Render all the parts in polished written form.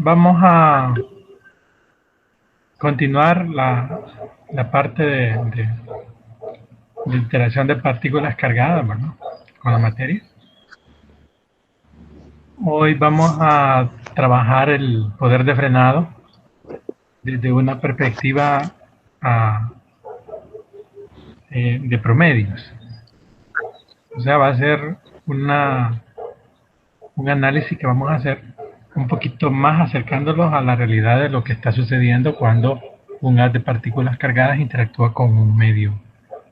Vamos a continuar la parte de interacción de partículas cargadas, ¿verdad? Con la materia. Hoy vamos a trabajar el poder de frenado desde una perspectiva de promedios. O sea, va a ser un análisis que vamos a hacer un poquito más acercándolos a la realidad de lo que está sucediendo cuando un haz de partículas cargadas interactúa con un medio,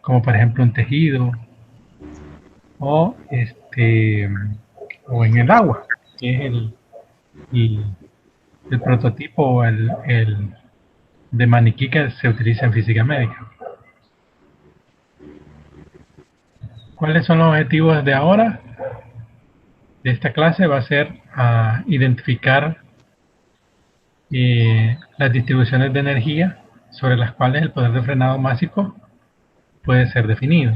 como por ejemplo un tejido o o en el agua, que es el prototipo o el de maniquí que se utiliza en física médica. ¿Cuáles son los objetivos de ahora? De esta clase va a ser identificar las distribuciones de energía sobre las cuales el poder de frenado másico puede ser definido.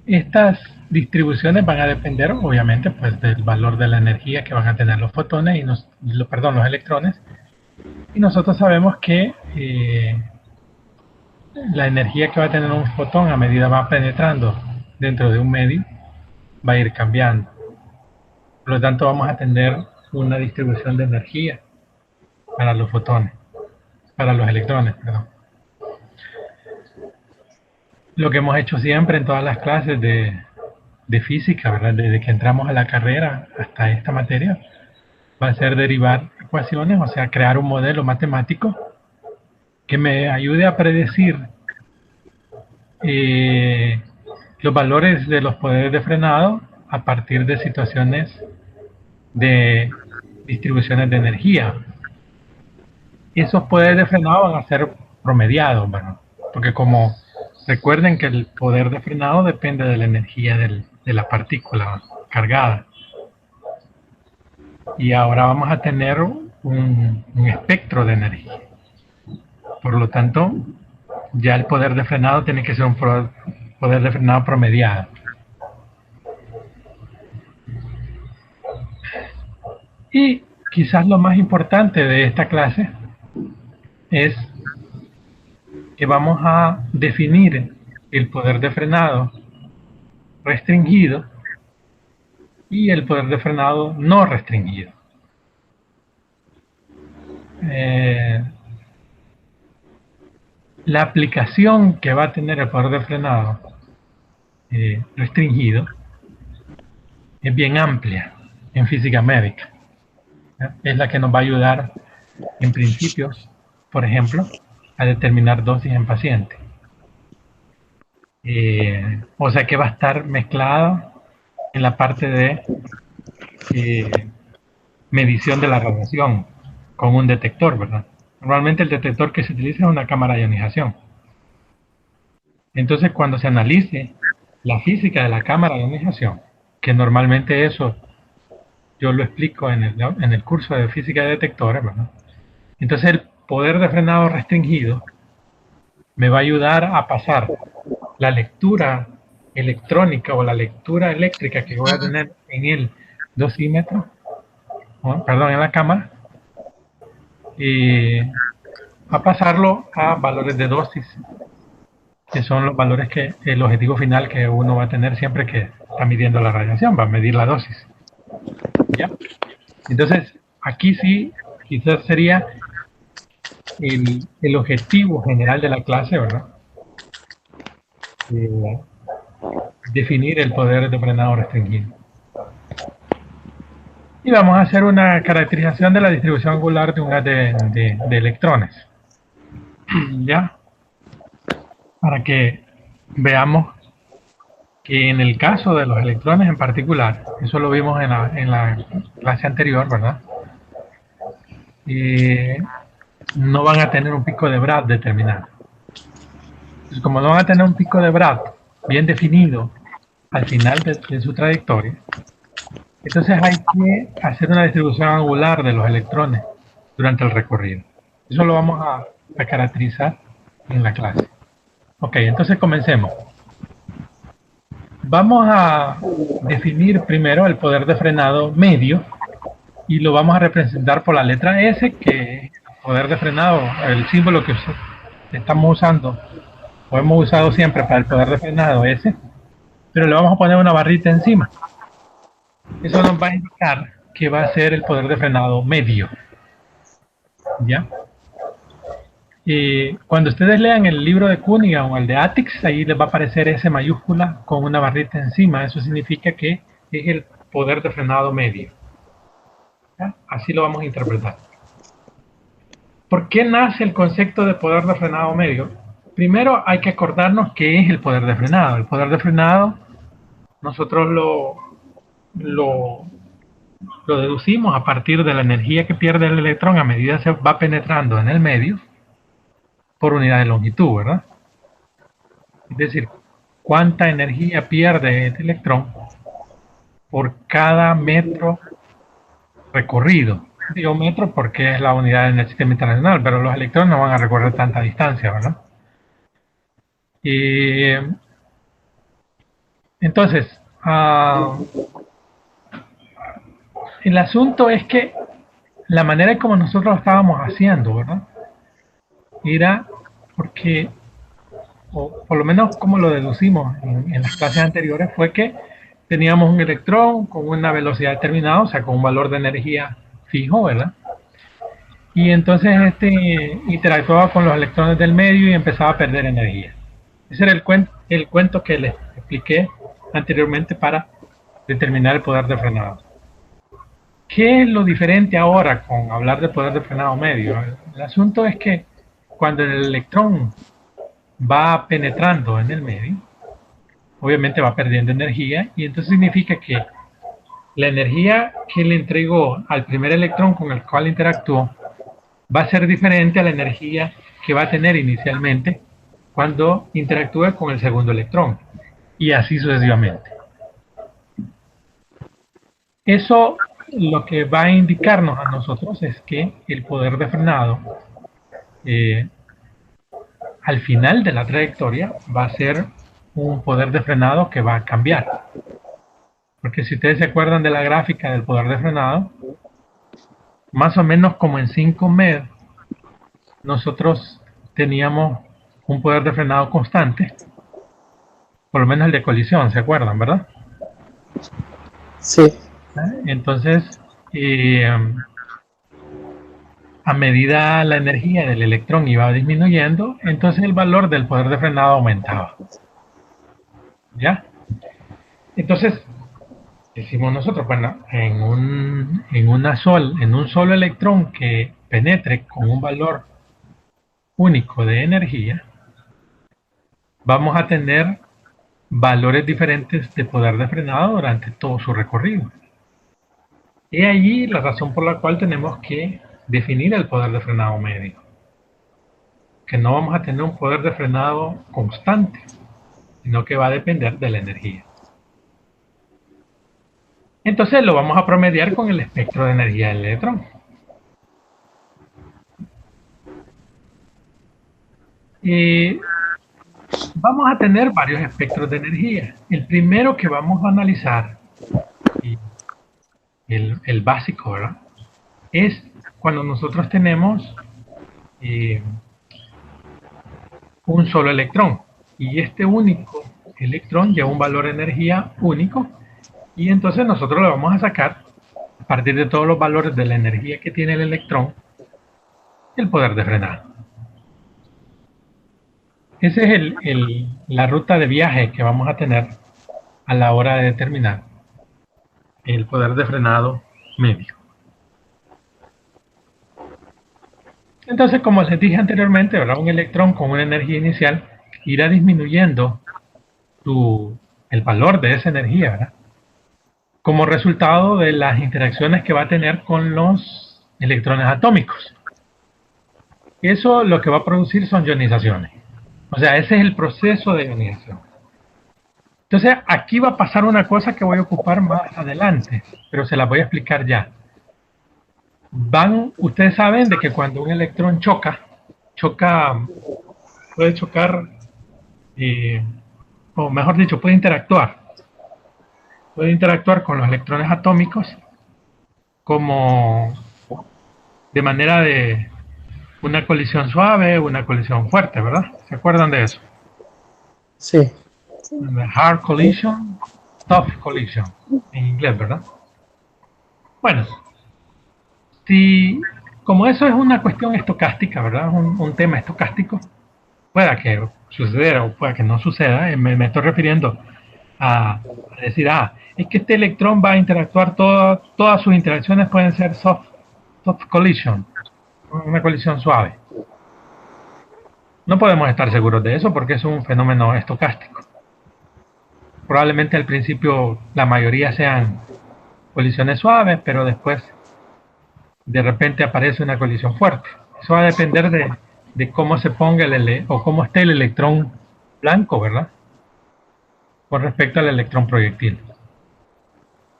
Estas distribuciones van a depender, obviamente, pues del valor de la energía que van a tener los fotones los electrones. Y nosotros sabemos que la energía que va a tener un fotón a medida va penetrando dentro de un medio va a ir cambiando. Por lo tanto, vamos a tener una distribución de energía para los fotones, para los electrones, perdón. Lo que hemos hecho siempre en todas las clases de física, ¿verdad? Desde que entramos a la carrera hasta esta materia, va a ser derivar ecuaciones, o sea, crear un modelo matemático que me ayude a predecir los valores de los poderes de frenado a partir de situaciones de distribuciones de energía. Esos poderes de frenado van a ser promediados, bueno, porque como recuerden que el poder de frenado depende de la energía de la partícula cargada. Y ahora vamos a tener un espectro de energía. Por lo tanto, ya el poder de frenado tiene que ser un poder de frenado promediado. Y quizás lo más importante de esta clase es que vamos a definir el poder de frenado restringido y el poder de frenado no restringido. La aplicación que va a tener el poder de frenado restringido es bien amplia en física médica. Es la que nos va a ayudar en principios, por ejemplo, a determinar dosis en pacientes. O sea que va a estar mezclado en la parte de medición de la radiación con un detector, ¿verdad? Normalmente el detector que se utiliza es una cámara de ionización. Entonces, cuando se analice la física de la cámara de ionización, que normalmente eso yo lo explico en el curso de física de detectores, ¿verdad? Entonces el poder de frenado restringido me va a ayudar a pasar la lectura electrónica o la lectura eléctrica que voy a tener en el dosímetro, perdón, en la cámara, y a pasarlo a valores de dosis, que son los valores que el objetivo final que uno va a tener siempre que está midiendo la radiación, va a medir la dosis. ¿Ya? Entonces, aquí sí, quizás sería el objetivo general de la clase, ¿verdad? Definir el poder de frenado restringido. Y vamos a hacer una caracterización de la distribución angular de un haz de electrones. ¿Ya? Para que veamos que en el caso de los electrones en particular, eso lo vimos en la clase anterior, ¿verdad? No van a tener un pico de Bragg determinado. Entonces, como no van a tener un pico de Bragg bien definido al final de su trayectoria, entonces hay que hacer una distribución angular de los electrones durante el recorrido. Eso lo vamos a caracterizar en la clase. Ok, entonces comencemos. Vamos a definir primero el poder de frenado medio, y lo vamos a representar por la letra S, que es el poder de frenado, el símbolo que estamos usando o hemos usado siempre para el poder de frenado S, pero le vamos a poner una barrita encima. Eso nos va a indicar que va a ser el poder de frenado medio. ¿Ya? Cuando ustedes lean el libro de Cunningham o el de Atix, ahí les va a aparecer S mayúscula con una barrita encima. Eso significa que es el poder de frenado medio. ¿Ya? Así lo vamos a interpretar. ¿Por qué nace el concepto de poder de frenado medio? Primero hay que acordarnos qué es el poder de frenado. El poder de frenado nosotros lo deducimos a partir de la energía que pierde el electrón a medida que se va penetrando en el medio por unidad de longitud, ¿verdad? Es decir, cuánta energía pierde el electrón por cada metro recorrido. Digo metro porque es la unidad en el sistema internacional, pero los electrones no van a recorrer tanta distancia, ¿verdad? Y entonces, el asunto es que la manera en como nosotros lo estábamos haciendo, ¿verdad? Era porque, o por lo menos como lo deducimos en las clases anteriores, fue que teníamos un electrón con una velocidad determinada, o sea, con un valor de energía fijo, ¿verdad? Y entonces interactuaba con los electrones del medio y empezaba a perder energía. Ese era el cuento que les expliqué anteriormente para determinar el poder de frenado. ¿Qué es lo diferente ahora con hablar de poder de frenado medio? El asunto es que cuando el electrón va penetrando en el medio, obviamente va perdiendo energía y entonces significa que la energía que le entregó al primer electrón con el cual interactuó va a ser diferente a la energía que va a tener inicialmente cuando interactúe con el segundo electrón y así sucesivamente. Eso lo que va a indicarnos a nosotros es que el poder de frenado al final de la trayectoria va a ser un poder de frenado que va a cambiar. Porque si ustedes se acuerdan de la gráfica del poder de frenado, más o menos como en 5 med, nosotros teníamos un poder de frenado constante, por lo menos el de colisión, ¿se acuerdan, verdad? Sí. Entonces, a medida la energía del electrón iba disminuyendo, entonces el valor del poder de frenado aumentaba. ¿Ya? Entonces, decimos nosotros, bueno, en un solo electrón que penetre con un valor único de energía, vamos a tener valores diferentes de poder de frenado durante todo su recorrido. Y allí la razón por la cual tenemos que definir el poder de frenado medio. Que no vamos a tener un poder de frenado constante, sino que va a depender de la energía. Entonces lo vamos a promediar con el espectro de energía del electrón. Y vamos a tener varios espectros de energía. El primero que vamos a analizar, y el básico, ¿verdad? Es cuando nosotros tenemos un solo electrón. Y este único electrón lleva un valor de energía único. Y entonces nosotros le vamos a sacar, a partir de todos los valores de la energía que tiene el electrón, el poder de frenado. Esa es la ruta de viaje que vamos a tener a la hora de determinar el poder de frenado medio. Entonces, como les dije anteriormente, ¿verdad? Un electrón con una energía inicial irá disminuyendo el valor de esa energía, ¿verdad? Como resultado de las interacciones que va a tener con los electrones atómicos. Eso lo que va a producir son ionizaciones. O sea, ese es el proceso de ionización. Entonces, aquí va a pasar una cosa que voy a ocupar más adelante, pero se la voy a explicar ya. Ustedes saben de que cuando un electrón puede chocar, o mejor dicho, puede interactuar con los electrones atómicos como de manera de una colisión suave, una colisión fuerte, ¿verdad? ¿Se acuerdan de eso? Sí. Hard collision, soft collision, en inglés, ¿verdad? Bueno, si como eso es una cuestión estocástica, ¿verdad? Un tema estocástico, pueda que suceda o pueda que no suceda, me estoy refiriendo a decir, es que este electrón va a interactuar, todas sus interacciones pueden ser soft collision, una colisión suave. No podemos estar seguros de eso porque es un fenómeno estocástico. Probablemente al principio la mayoría sean colisiones suaves, pero después de repente aparece una colisión fuerte. Eso va a depender de cómo se ponga o cómo esté el electrón blanco, ¿verdad? Con respecto al electrón proyectil.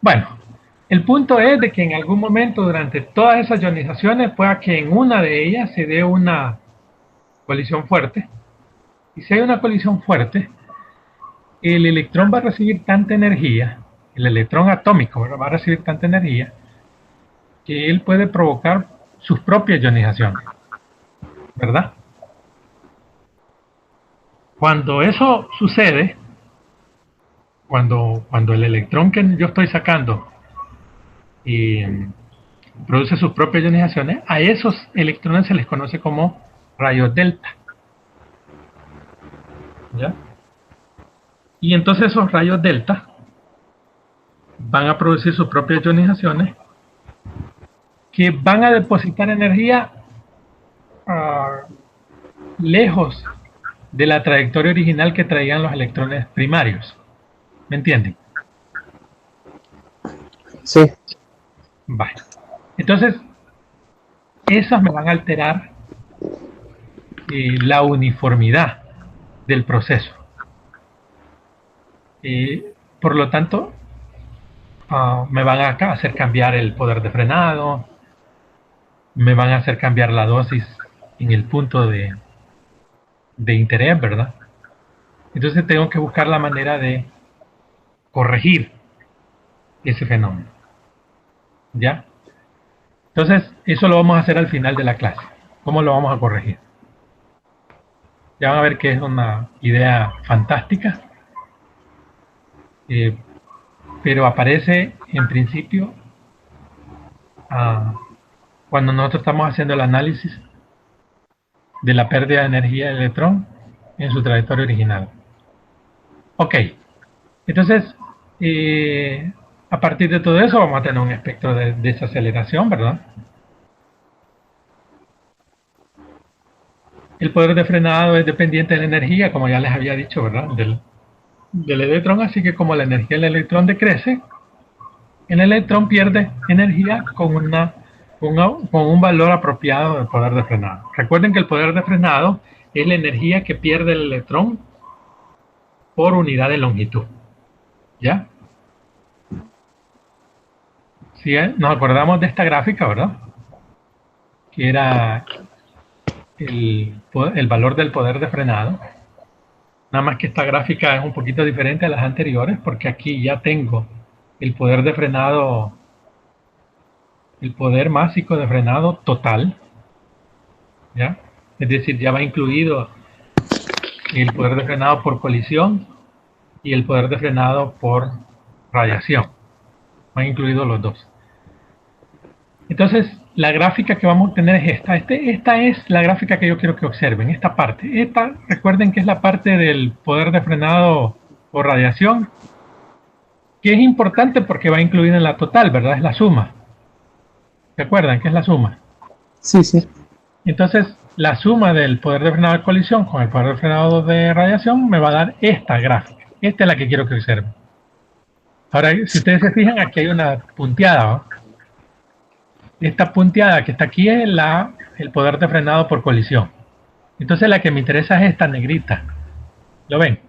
Bueno, el punto es de que en algún momento durante todas esas ionizaciones pueda que en una de ellas se dé una colisión fuerte. Y si hay una colisión fuerte, el electrón va a recibir tanta energía, el electrón atómico, ¿verdad?, va a recibir tanta energía que él puede provocar sus propias ionizaciones, ¿verdad? Cuando eso sucede, cuando el electrón que yo estoy sacando produce sus propias ionizaciones, a esos electrones se les conoce como rayos delta, ¿ya? Y entonces esos rayos delta van a producir sus propias ionizaciones que van a depositar energía lejos de la trayectoria original que traían los electrones primarios. ¿Me entienden? Sí. Vale. Entonces, esas me van a alterar la uniformidad del proceso. Por lo tanto, me van a hacer cambiar el poder de frenado, me van a hacer cambiar la dosis en el punto de interés, ¿verdad? Entonces tengo que buscar la manera de corregir ese fenómeno. ¿Ya? Entonces, eso lo vamos a hacer al final de la clase. ¿Cómo lo vamos a corregir? Ya van a ver que es una idea fantástica, pero aparece en principio cuando nosotros estamos haciendo el análisis de la pérdida de energía del electrón en su trayectoria original. Ok, entonces, a partir de todo eso vamos a tener un espectro de desaceleración, ¿verdad? El poder de frenado es dependiente de la energía, como ya les había dicho, ¿verdad? Del electrón, así que como la energía del electrón decrece, el electrón pierde energía con un valor apropiado del poder de frenado. Recuerden que el poder de frenado es la energía que pierde el electrón por unidad de longitud. ¿Ya? Si nos acordamos de esta gráfica, ¿verdad? Que era el valor del poder de frenado. Nada más que esta gráfica es un poquito diferente a las anteriores porque aquí ya tengo el poder de frenado, el poder másico de frenado total, ¿ya? Es decir, ya va incluido el poder de frenado por colisión y el poder de frenado por radiación. Van incluidos los dos. Entonces, la gráfica que vamos a obtener es esta. Esta es la gráfica que yo quiero que observen, esta parte. Esta, recuerden que es la parte del poder de frenado por radiación, que es importante porque va incluida en la total, ¿verdad? Es la suma. ¿Se acuerdan que es la suma? Sí, sí. Entonces, la suma del poder de frenado de colisión con el poder de frenado de radiación me va a dar esta gráfica. Esta es la que quiero que observen. Ahora, si ustedes se fijan, aquí hay una punteada, ¿no? Esta punteada que está aquí es el poder de frenado por colisión. Entonces la que me interesa es esta negrita. ¿Lo ven?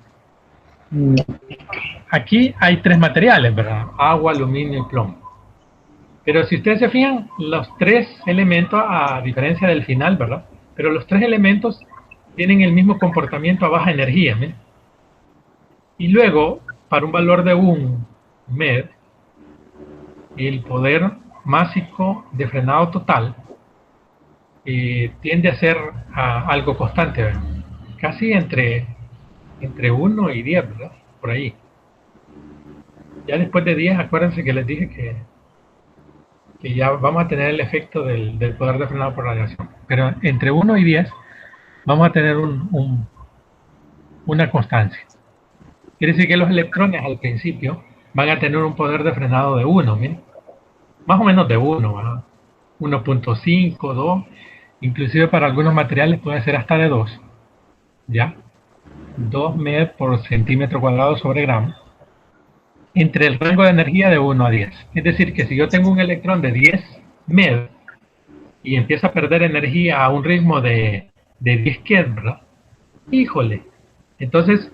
Aquí hay tres materiales, ¿verdad? Agua, aluminio y plomo. Pero si ustedes se fijan, los tres elementos, a diferencia del final, ¿verdad? Pero los tres elementos tienen el mismo comportamiento a baja energía, ¿ven? Y luego, para un valor de 1 med, el poder másico de frenado total tiende a ser algo constante, ¿verdad? Casi entre 1 y 10, ¿verdad? Por ahí. Ya después de 10, acuérdense que les dije que ya vamos a tener el efecto del poder de frenado por radiación. Pero entre 1 y 10 vamos a tener una constancia. Quiere decir que los electrones al principio van a tener un poder de frenado de 1, miren. Más o menos de 1, 1.5, 2, inclusive para algunos materiales puede ser hasta de 2, ¿ya? 2 mEv por centímetro cuadrado sobre gramo, entre el rango de energía de 1 a 10. Es decir, que si yo tengo un electrón de 10 mEv y empieza a perder energía a un ritmo de 10 keV, ¿verdad? Híjole, entonces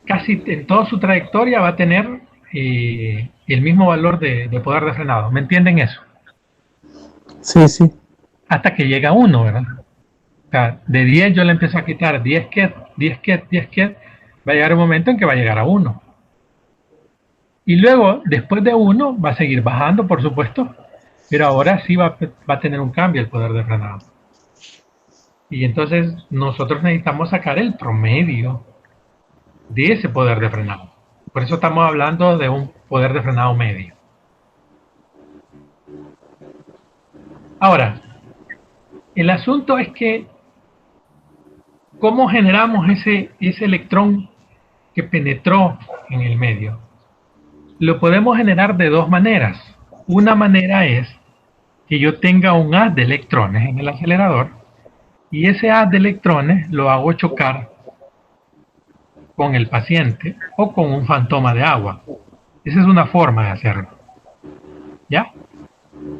casi en toda su trayectoria va a tener el mismo valor de poder de frenado. ¿Me entienden eso? Sí, sí. Hasta que llega a 1, ¿verdad? O sea, de 10 yo le empiezo a quitar 10 keV, 10 keV, 10 keV, va a llegar un momento en que va a llegar a 1. Y luego, después de 1, va a seguir bajando, por supuesto, pero ahora sí va a tener un cambio el poder de frenado. Y entonces nosotros necesitamos sacar el promedio de ese poder de frenado. Por eso estamos hablando de un poder de frenado medio. Ahora, el asunto es que ¿cómo generamos ese electrón que penetró en el medio? Lo podemos generar de dos maneras. Una manera es que yo tenga un haz de electrones en el acelerador y ese haz de electrones lo hago chocar con el paciente o con un fantoma de agua. Esa es una forma de hacerlo. ¿Ya?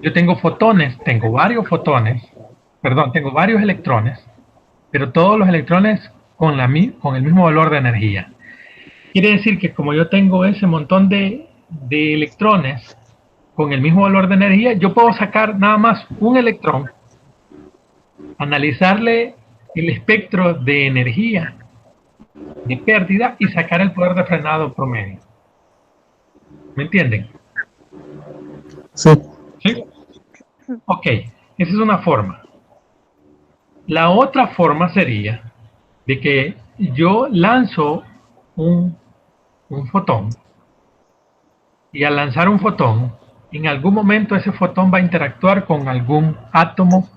Yo tengo fotones, tengo varios fotones, perdón, tengo varios electrones, pero todos los electrones con el mismo valor de energía. Quiere decir que como yo tengo ese montón de electrones con el mismo valor de energía, yo puedo sacar nada más un electrón, analizarle el espectro de energía de pérdida y sacar el poder de frenado promedio. ¿Me entienden? Sí. ¿Sí? Ok, esa es una forma. La otra forma sería de que yo lanzo un fotón y al lanzar un fotón, en algún momento ese fotón va a interactuar con algún átomo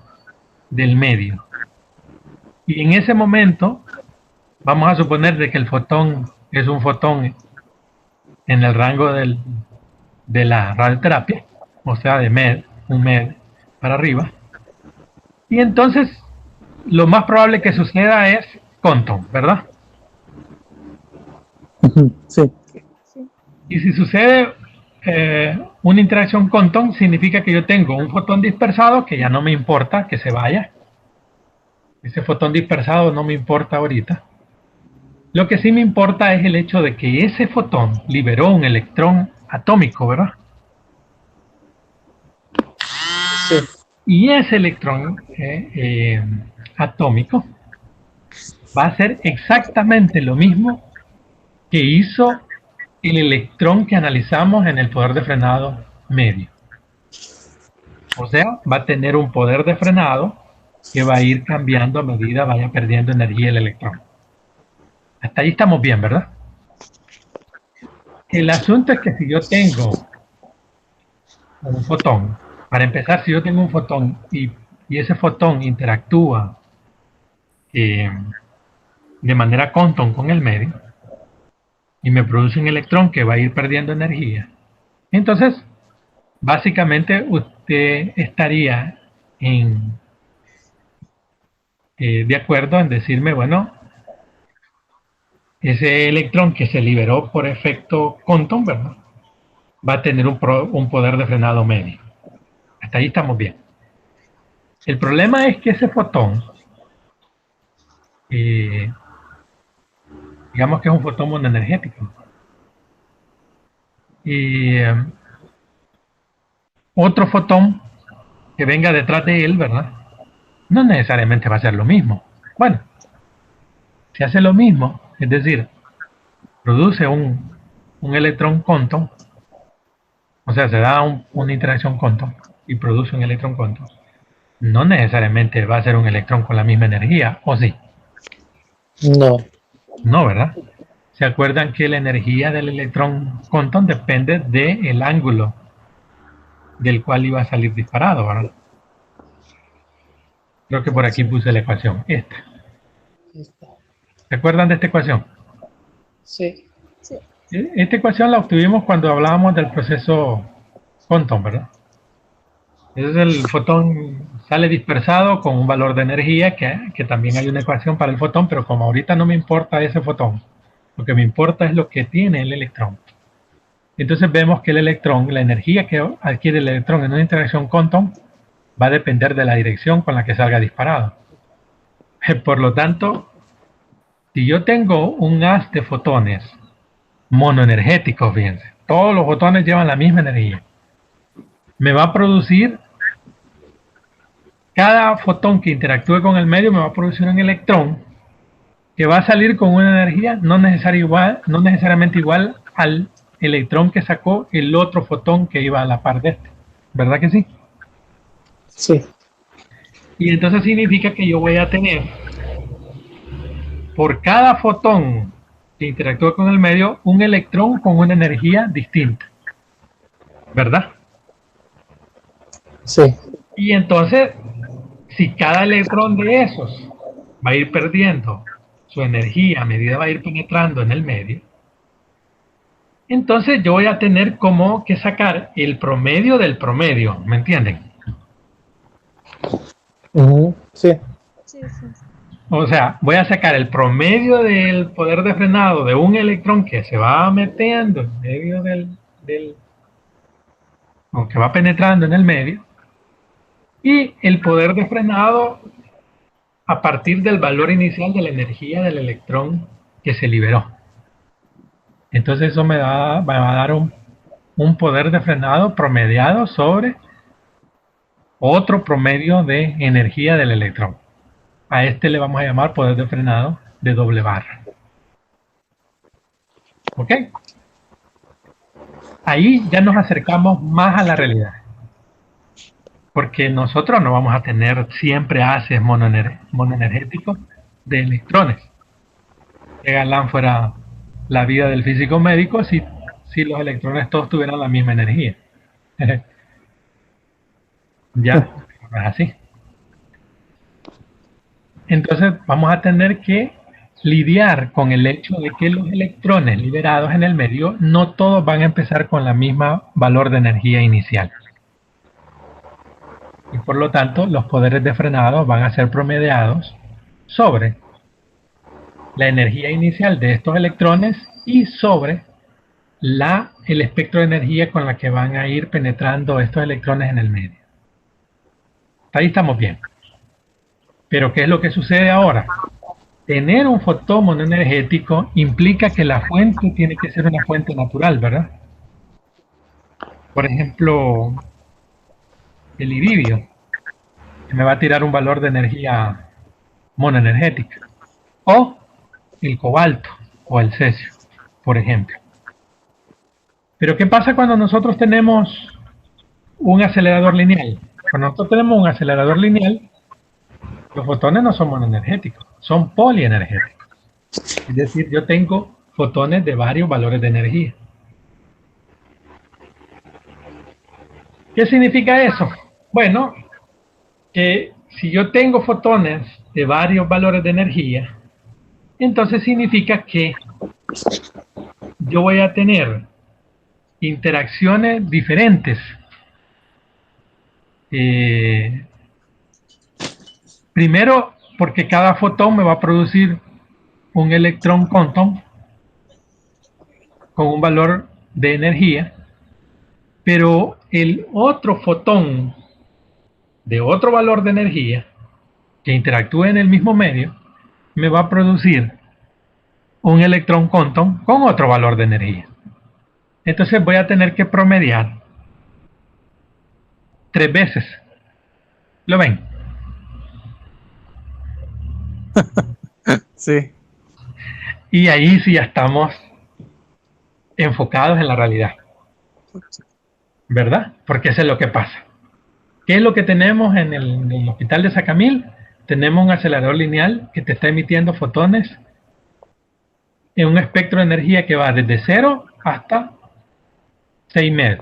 del medio. Y en ese momento, vamos a suponer de que el fotón es un fotón en el rango de la radioterapia, o sea, de MED, un MED para arriba. Y entonces, lo más probable que suceda es Compton, ¿verdad? Sí. Y si sucede una interacción Compton, significa que yo tengo un fotón dispersado que ya no me importa que se vaya. Ese fotón dispersado no me importa ahorita. Lo que sí me importa es el hecho de que ese fotón liberó un electrón atómico, ¿verdad? Sí. Y ese electrón atómico va a hacer exactamente lo mismo que hizo el electrón que analizamos en el poder de frenado medio. O sea, va a tener un poder de frenado que va a ir cambiando a medida vaya perdiendo energía el electrón. Hasta ahí estamos bien, ¿verdad? El asunto es que si yo tengo un fotón, para empezar, si yo tengo un fotón y ese fotón interactúa de manera Compton con el medio y me produce un electrón que va a ir perdiendo energía, entonces básicamente usted estaría de acuerdo en decirme, bueno, ese electrón que se liberó por efecto Compton, ¿verdad? Va a tener un poder de frenado medio. Hasta ahí estamos bien. El problema es que ese fotón, eh, digamos que es un fotón monoenergético, y otro fotón que venga detrás de él, ¿verdad? No necesariamente va a ser lo mismo. Bueno, si hace lo mismo, es decir, produce un electrón Compton, o sea, se da una interacción Compton, y produce un electrón quantum, no necesariamente va a ser un electrón con la misma energía, ¿o sí? No. No, ¿verdad? ¿Se acuerdan que la energía del electrón quantum depende del ángulo del cual iba a salir disparado, ¿verdad? Creo que por aquí Sí. puse la ecuación, esta. Ahí está. ¿Se acuerdan de esta ecuación? Sí. Esta ecuación la obtuvimos cuando hablábamos del proceso quantum, ¿verdad? Entonces el fotón sale dispersado con un valor de energía, que también hay una ecuación para el fotón, pero como ahorita no me importa ese fotón, lo que me importa es lo que tiene el electrón. Entonces vemos que el electrón, la energía que adquiere el electrón en una interacción quantum, va a depender de la dirección con la que salga disparado. Por lo tanto, si yo tengo un haz de fotones monoenergéticos, fíjense, todos los fotones llevan la misma energía, me va a producir, cada fotón que interactúe con el medio me va a producir un electrón que va a salir con una energía no necesariamente igual al electrón que sacó el otro fotón que iba a la par de este. ¿Verdad que sí? Sí. Y entonces significa que yo voy a tener, por cada fotón que interactúa con el medio, un electrón con una energía distinta. ¿Verdad? Sí. Y entonces, si cada electrón de esos va a ir perdiendo su energía a medida va a ir penetrando en el medio, entonces yo voy a tener como que sacar el promedio del promedio, ¿me entienden? Sí. O sea, voy a sacar el promedio del poder de frenado de un electrón que se va metiendo en medio o que va penetrando en el medio, y el poder de frenado a partir del valor inicial de la energía del electrón que se liberó. Entonces eso me va a dar un poder de frenado promediado sobre otro promedio de energía del electrón. A este le vamos a llamar poder de frenado de doble barra. ¿Ok? Ahí ya nos acercamos más a la realidad. Porque nosotros no vamos a tener siempre haces monoenergéticos de electrones. Que galán fuera la vida del físico médico si los electrones todos tuvieran la misma energía. Ya, no es así. Entonces vamos a tener que lidiar con el hecho de que los electrones liberados en el medio no todos van a empezar con la misma valor de energía inicial. Y por lo tanto los poderes de frenado van a ser promediados sobre la energía inicial de estos electrones y sobre el espectro de energía con la que van a ir penetrando estos electrones en el medio. Ahí estamos bien. Pero ¿qué es lo que sucede ahora? Tener un fotón monoenergético implica que la fuente tiene que ser una fuente natural, ¿verdad? Por ejemplo, el iridio, que me va a tirar un valor de energía monoenergética. O el cobalto o el cesio, por ejemplo. Pero ¿qué pasa cuando nosotros tenemos un acelerador lineal? Cuando nosotros tenemos un acelerador lineal, los fotones no son monoenergéticos, son polienergéticos. Es decir, yo tengo fotones de varios valores de energía. ¿Qué significa eso? Bueno, que si yo tengo fotones de varios valores de energía, entonces significa que yo voy a tener interacciones diferentes. Primero, porque cada fotón me va a producir un electrón quantum con un valor de energía, pero el otro fotón de otro valor de energía que interactúe en el mismo medio me va a producir un electrón quantum con otro valor de energía. Entonces voy a tener que promediar 3 veces. ¿Lo ven? Sí. Y ahí sí ya estamos enfocados en la realidad, ¿verdad? Porque eso es lo que pasa. ¿Qué es lo que tenemos en el hospital de Sacamil? Tenemos un acelerador lineal que te está emitiendo fotones en un espectro de energía que va desde 0 hasta 6 MeV,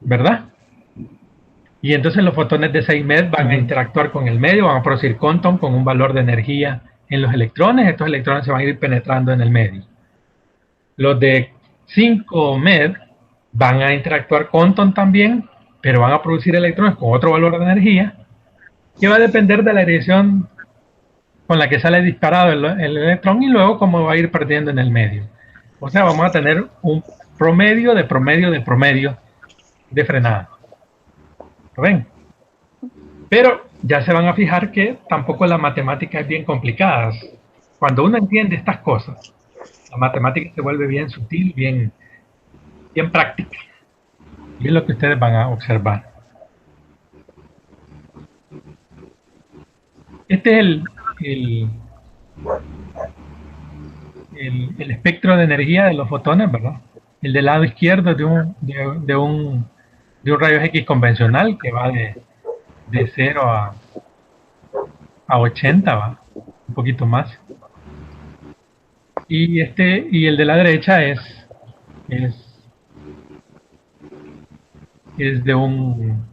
¿verdad? Y entonces los fotones de 6 MeV van a interactuar con el medio, van a producir Compton con un valor de energía en los electrones. Estos electrones se van a ir penetrando en el medio. Los de 5 MeV van a interactuar Compton también, pero van a producir electrones con otro valor de energía que va a depender de la dirección con la que sale disparado el electrón y luego cómo va a ir perdiendo en el medio. O sea, vamos a tener un promedio de promedio de promedio de frenada. ¿Lo ven? Pero ya se van a fijar que tampoco la matemática es bien complicada. Cuando uno entiende estas cosas, la matemática se vuelve bien sutil, bien práctica. Y es lo que ustedes van a observar. Este es el espectro de energía de los fotones, ¿verdad? El del lado izquierdo de un rayos X convencional que va de 0 a 80, va, un poquito más. Y el de la derecha es de un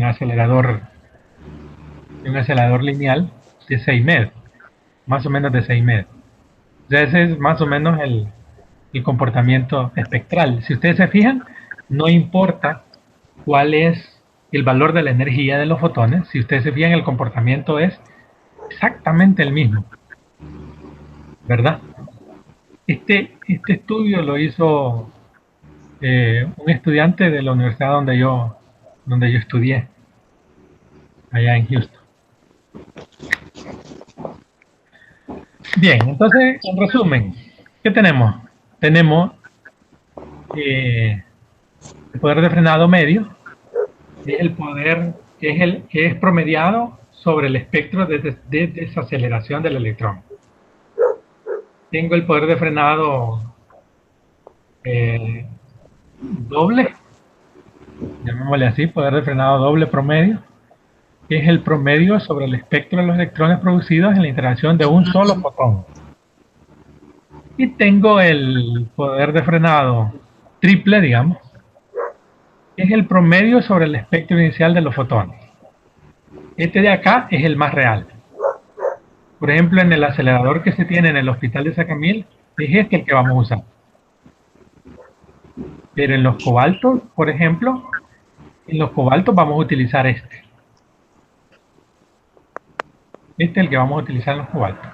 acelerador lineal de 6 MeV, más o menos de 6 MeV. O sea, ese es más o menos el comportamiento espectral. Si ustedes se fijan, no importa cuál es el valor de la energía de los fotones, si ustedes se fijan, el comportamiento es exactamente el mismo, ¿verdad? Este estudio lo hizo un estudiante de la universidad donde yo estudié, allá en Houston. Bien, entonces, en resumen, ¿qué tenemos? Tenemos el poder de frenado medio, que es el poder que es promediado sobre el espectro de desaceleración del electrón. Tengo el poder de frenado doble, llamémosle así, poder de frenado doble promedio, que es el promedio sobre el espectro de los electrones producidos en la interacción de un solo fotón. Y tengo el poder de frenado triple, digamos, que es el promedio sobre el espectro inicial de los fotones. Este de acá es el más real. Por ejemplo, en el acelerador que se tiene en el hospital de Sacamil, es este el que vamos a usar. Pero en los cobaltos, por ejemplo, en los cobaltos vamos a utilizar este. Este es el que vamos a utilizar en los cobaltos.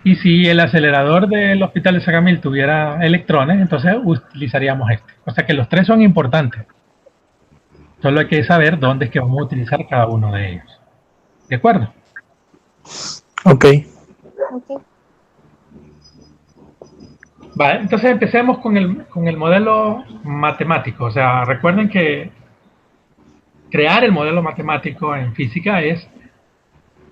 Y si el acelerador del hospital de Sacamil tuviera electrones, entonces utilizaríamos este. O sea que los tres son importantes. Solo hay que saber dónde es que vamos a utilizar cada uno de ellos. ¿De acuerdo? Ok. Vale, entonces empecemos con el modelo matemático. O sea, recuerden que crear el modelo matemático en física es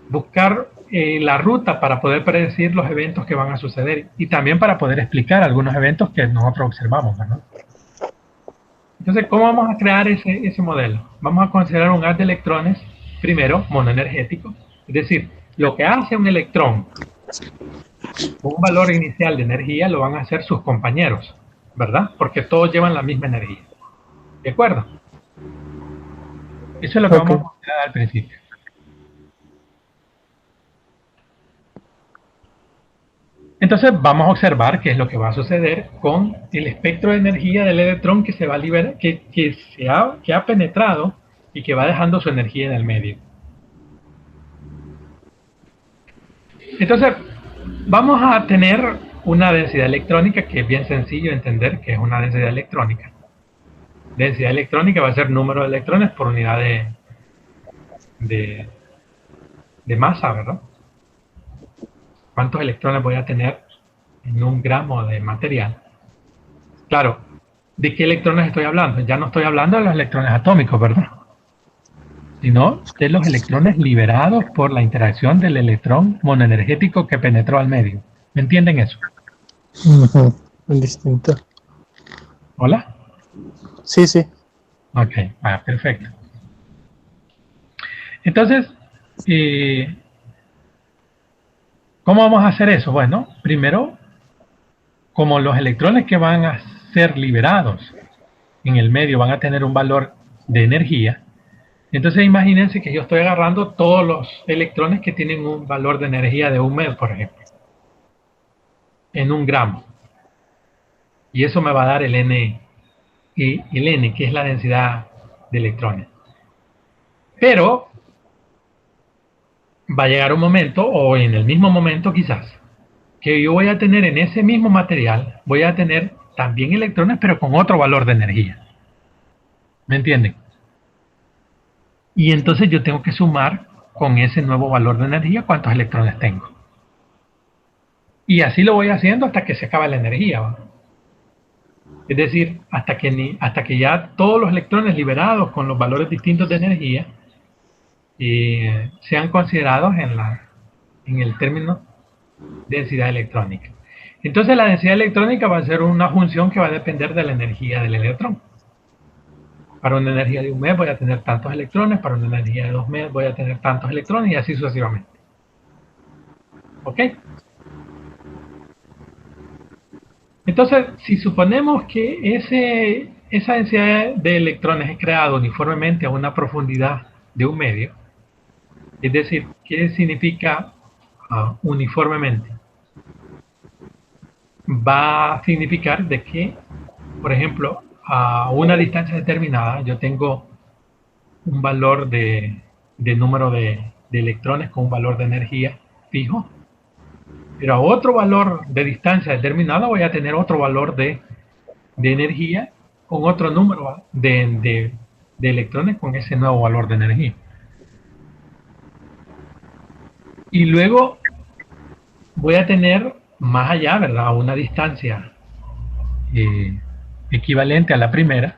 buscar la ruta para poder predecir los eventos que van a suceder y también para poder explicar algunos eventos que nosotros observamos, ¿no? Entonces, ¿cómo vamos a crear ese modelo? Vamos a considerar un haz de electrones, primero, monoenergético, es decir, lo que hace un electrón con un valor inicial de energía lo van a hacer sus compañeros, ¿verdad? Porque todos llevan la misma energía. ¿De acuerdo? Eso es lo que vamos a considerar al principio. Entonces vamos a observar qué es lo que va a suceder con el espectro de energía del electrón que se va a liberar, que ha penetrado y que va dejando su energía en el medio. Entonces vamos a tener una densidad electrónica que es bien sencillo entender que es una densidad electrónica. Densidad electrónica va a ser número de electrones por unidad de masa, ¿verdad? ¿Cuántos electrones voy a tener en un gramo de material? Claro, ¿de qué electrones estoy hablando? Ya no estoy hablando de los electrones atómicos, ¿verdad? Sino de los electrones liberados por la interacción del electrón monoenergético que penetró al medio. ¿Me entienden eso? Distinto. ¿Hola? Sí, sí. Ok, perfecto. Entonces, eh, ¿cómo vamos a hacer eso? Bueno, primero, como los electrones que van a ser liberados en el medio van a tener un valor de energía, entonces imagínense que yo estoy agarrando todos los electrones que tienen un valor de energía de 1 mol, por ejemplo, en 1 gramo. Y eso me va a dar el N, el N, que es la densidad de electrones. Pero va a llegar un momento, o en el mismo momento quizás, que yo voy a tener en ese mismo material, voy a tener también electrones, pero con otro valor de energía. ¿Me entienden? Y entonces yo tengo que sumar con ese nuevo valor de energía cuántos electrones tengo. Y así lo voy haciendo hasta que se acaba la energía, ¿va? Es decir, hasta que ya todos los electrones liberados con los valores distintos de energía sean considerados en el término densidad electrónica. Entonces la densidad electrónica va a ser una función que va a depender de la energía del electrón. Para una energía de 1 mol voy a tener tantos electrones, para una energía de 2 mol voy a tener tantos electrones y así sucesivamente. ¿Ok? Entonces, si suponemos que esa densidad de electrones es creada uniformemente a una profundidad de 1 medio, es decir, ¿qué significa uniformemente? Va a significar de que, por ejemplo, a una distancia determinada yo tengo un valor de número de electrones con un valor de energía fijo, pero a otro valor de distancia determinada voy a tener otro valor de energía con otro número de electrones con ese nuevo valor de energía. Y luego voy a tener más allá, ¿verdad? A una distancia eh, equivalente a la primera,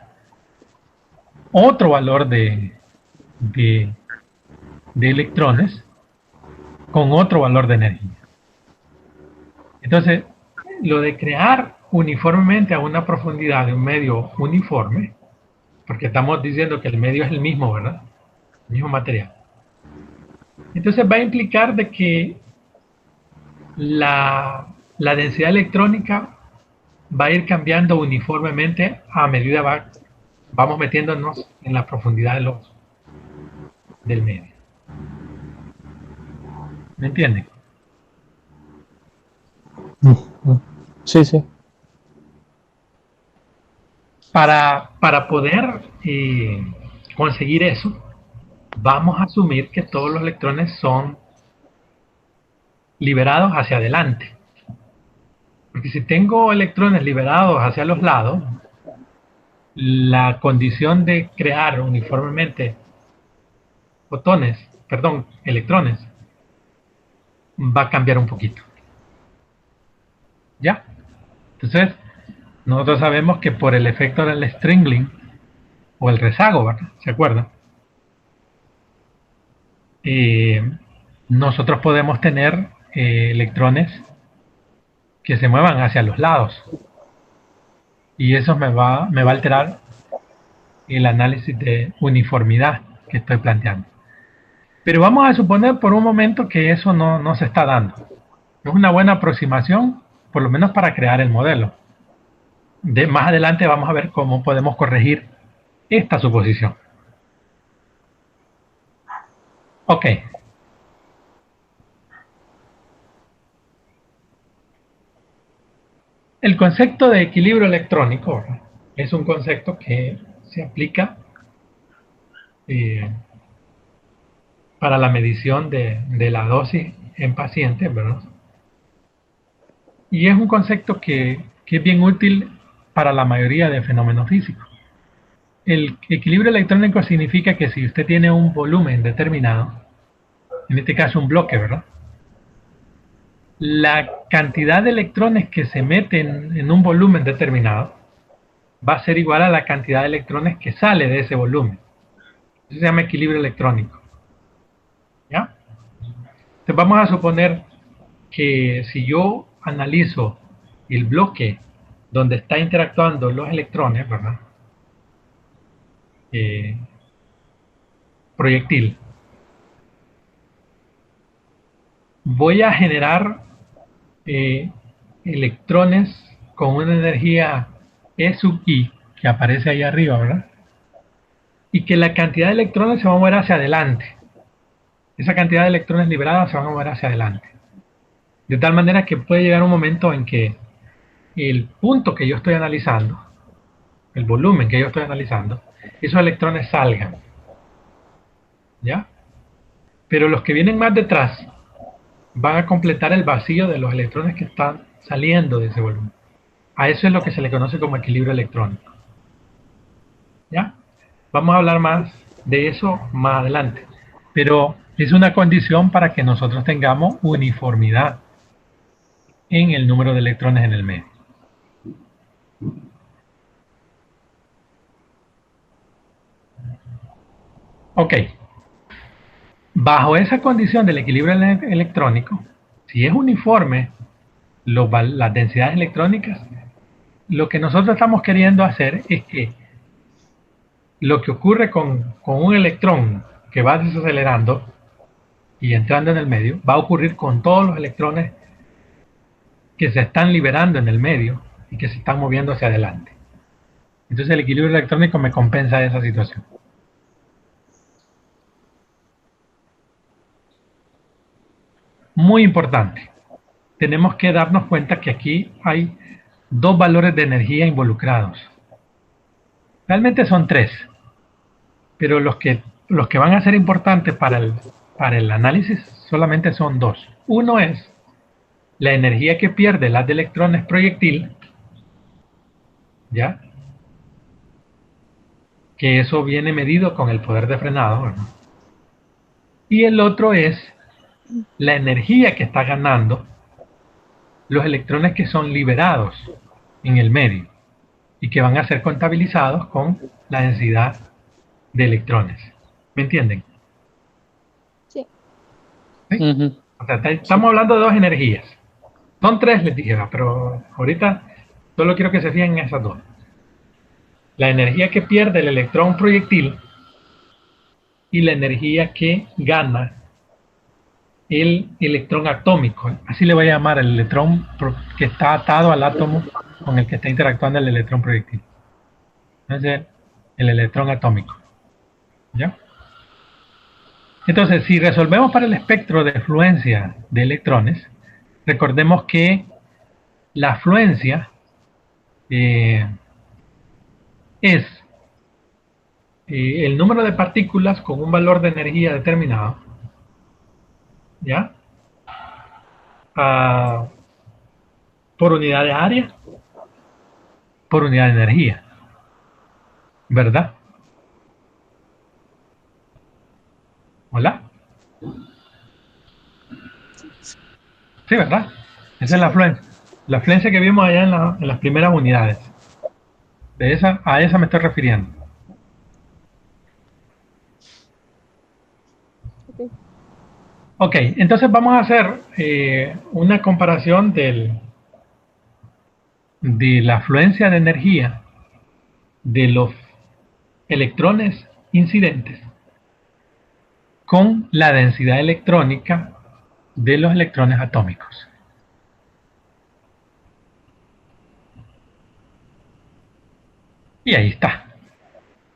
otro valor de, de electrones con otro valor de energía. Entonces, lo de crear uniformemente a una profundidad de un medio uniforme, porque estamos diciendo que el medio es el mismo, ¿verdad? El mismo material. Entonces va a implicar de que la densidad electrónica va a ir cambiando uniformemente a medida vamos metiéndonos en la profundidad del medio. ¿Me entienden? Sí, sí. Para poder conseguir eso, vamos a asumir que todos los electrones son liberados hacia adelante. Porque si tengo electrones liberados hacia los lados, la condición de crear uniformemente fotones, perdón, electrones, va a cambiar un poquito. ¿Ya? Entonces, nosotros sabemos que por el efecto del strangling o el rezago, ¿verdad? ¿Se acuerdan? Nosotros podemos tener electrones que se muevan hacia los lados y eso me va a alterar el análisis de uniformidad que estoy planteando. Pero vamos a suponer por un momento que eso no se está dando. Es una buena aproximación, por lo menos para crear el modelo. Más adelante vamos a ver cómo podemos corregir esta suposición. Ok. El concepto de equilibrio electrónico, ¿verdad? Es un concepto que se aplica eh, para la medición de la dosis en pacientes, ¿verdad? Y es un concepto que es bien útil para la mayoría de fenómenos físicos. El equilibrio electrónico significa que si usted tiene un volumen determinado, en este caso un bloque, ¿verdad? La cantidad de electrones que se meten en un volumen determinado va a ser igual a la cantidad de electrones que sale de ese volumen. Eso se llama equilibrio electrónico. ¿Ya? Entonces vamos a suponer que si yo analizo el bloque donde está interactuando los electrones, ¿verdad? eh, proyectil, voy a generar eh, electrones con una energía E sub I, que aparece ahí arriba, ¿verdad? Y que la cantidad de electrones se va a mover hacia adelante. Esa cantidad de electrones liberados se van a mover hacia adelante. De tal manera que puede llegar un momento en que el punto que yo estoy analizando, el volumen que yo estoy analizando, esos electrones salgan, ¿ya? Pero los que vienen más detrás van a completar el vacío de los electrones que están saliendo de ese volumen. A eso es lo que se le conoce como equilibrio electrónico, ¿ya? Vamos a hablar más de eso más adelante, pero es una condición para que nosotros tengamos uniformidad en el número de electrones en el medio. Ok, bajo esa condición del equilibrio electrónico, si es uniforme las densidades electrónicas, lo que nosotros estamos queriendo hacer es que lo que ocurre con un electrón que va desacelerando y entrando en el medio, va a ocurrir con todos los electrones que se están liberando en el medio y que se están moviendo hacia adelante. Entonces el equilibrio electrónico me compensa esa situación. Muy importante. Tenemos que darnos cuenta que aquí hay dos valores de energía involucrados. Realmente son tres, pero los que van a ser importantes para el análisis solamente son dos. Uno es la energía que pierde el haz de electrones proyectil, ¿ya? Que eso viene medido con el poder de frenado, ¿verdad? Y el otro es la energía que está ganando los electrones que son liberados en el medio y que van a ser contabilizados con la densidad de electrones. ¿Me entienden? Sí. ¿Sí? Ujú. O sea, estamos hablando de dos energías. Son tres, les dije, pero ahorita solo quiero que se fijen en esas dos. La energía que pierde el electrón proyectil y la energía que gana el electrón atómico. Así le voy a llamar el electrón que está atado al átomo con el que está interactuando el electrón proyectil. Entonces, el electrón atómico. ¿Ya? Entonces, si resolvemos para el espectro de fluencia de electrones, recordemos que la fluencia es el número de partículas con un valor de energía determinado, ¿ya? Ah, por unidad de área, por unidad de energía, ¿verdad? ¿Hola? Sí, ¿verdad? Esa es Sí. la fluencia que vimos allá en las primeras unidades. A esa me estoy refiriendo. Ok. Ok, entonces vamos a hacer una comparación de la fluencia de energía de los electrones incidentes con la densidad electrónica de los electrones atómicos. Y ahí está.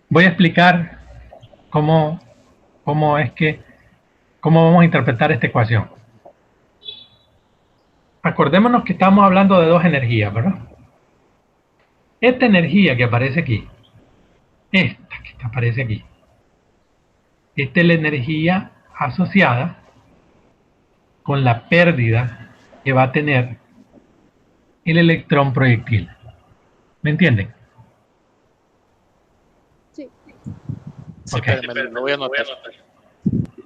Voy a explicar cómo, cómo es que, cómo vamos a interpretar esta ecuación. Acordémonos que estamos hablando de dos energías, ¿verdad? Esta energía que aparece aquí, esta que aparece aquí, esta es la energía asociada con la pérdida que va a tener el electrón proyectil. ¿Me entienden? Sí. Sí, Ok, espérame, lo voy a anotar.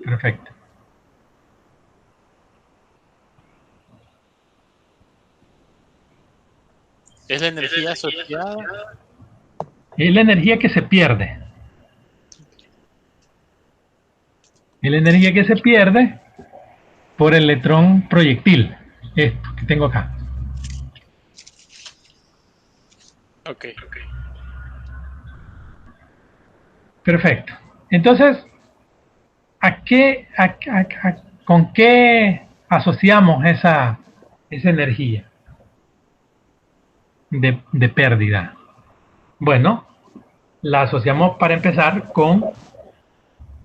perfecto. Es la energía asociada. Es la energía que se pierde. Es la energía que se pierde por el electrón proyectil. Esto que tengo acá. Ok. Perfecto. Entonces, ¿con qué asociamos esa energía de pérdida? Bueno, la asociamos para empezar con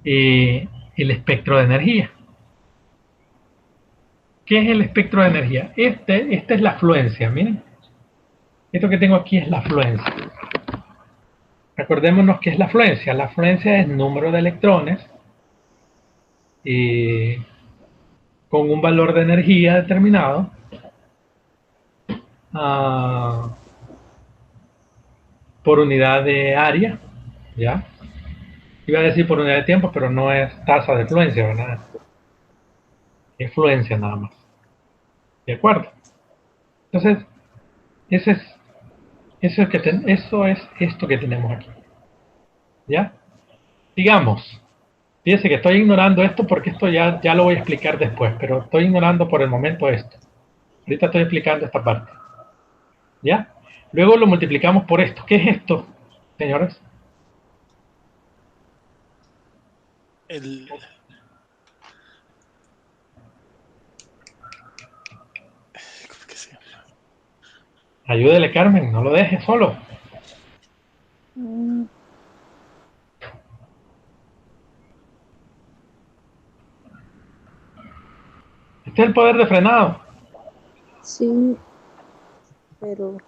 el espectro de energía. ¿Qué es el espectro de energía? Esta es la afluencia, miren. Esto que tengo aquí es la afluencia. Recordémonos qué es la afluencia. La afluencia es número de electrones con un valor de energía determinado uh, por unidad de área, ¿ya? Iba a decir por unidad de tiempo, pero no es tasa de fluencia, ¿verdad? Es fluencia nada más. ¿De acuerdo? Entonces, eso es esto que tenemos aquí. ¿Ya? Digamos, fíjese que estoy ignorando esto porque esto ya lo voy a explicar después, pero estoy ignorando por el momento esto. Ahorita estoy explicando esta parte. ¿Ya? Luego lo multiplicamos por esto. ¿Qué es esto, señores? El, ¿cómo es que se llama? Ayúdele, Carmen, no lo deje solo. Mm, Este es el poder de frenado. sí, pero ¿De